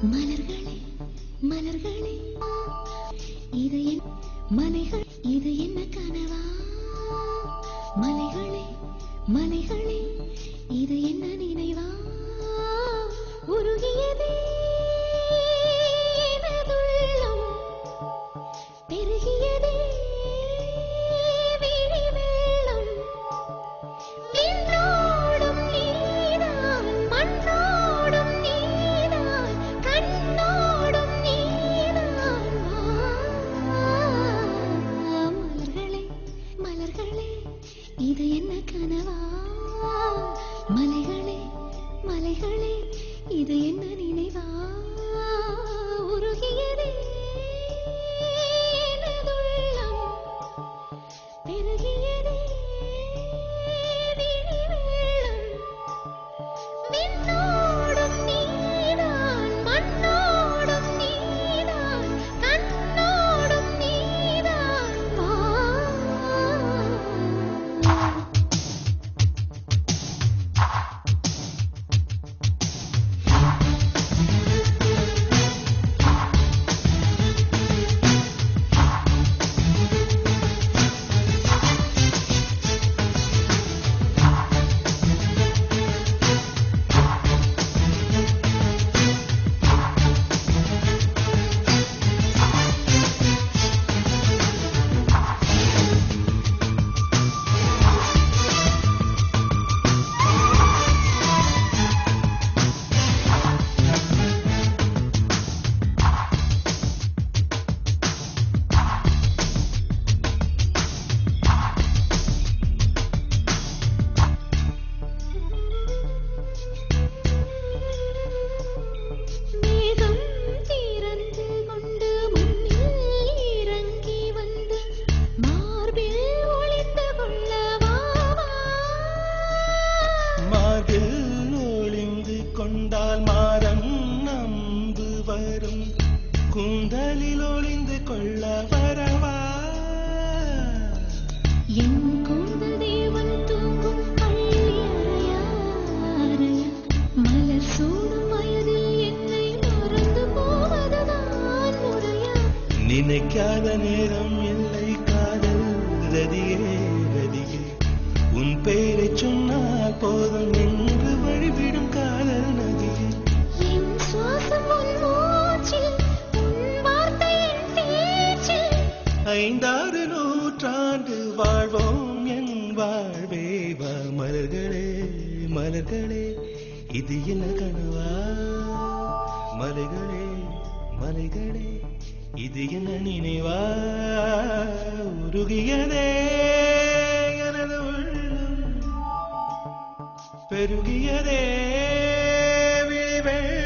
மலர்களே மலர்களே இது என் மலைகள் இது என்ன கனவா மலைகளே மலைகளே இது என்ன நினைவா உருகியதே எனதுள்ளம் பெருகியதே விழி வெள்ளம் விண்ணோடும் நீதான் மண்ணோடும் நீதான் கண்ணோடும் நீதான் மலர்களே மலர்களே இது என்ன கனவா மலைகளே மலைகளே இது என்ன நினைவா உருகியதே எனதுள்ளம் பெருகியதே விழி வெள்ளம் விண்ணோடும் நீதான் மண்ணோடும் நீதான் கண்ணோடும் நீதான் கொண்டால் மாறம் நம்பு வரும் கூந்தலில் ஒளிந்து கொள்ள வரவா என் கூந்தல் தேவன் தூங்கும் பள்ளி அறையா அறையா மலர் சூடும் வயதில் என்னை மறந்து போவதுதான் முறையா நினைக்காத நேரம் இல்லை காதல் ரதியே ரதியே உன் பெயரை சொன்னால் போதும் என்று வழிவிடும் காதல் நதியே என் சுவாசம் உன் மூச்சில் உன் வார்த்தையின் பேச்சில் 5 நூற்றாண்டு வாழ்வோம் என் வாழ்வே வா மலர்களே மலர்களே இது என்ன கனவா மலைகளே மலைகளே இது என்ன நினைவா உருகியதே எனது உள்ளம் பெருகியதே விழி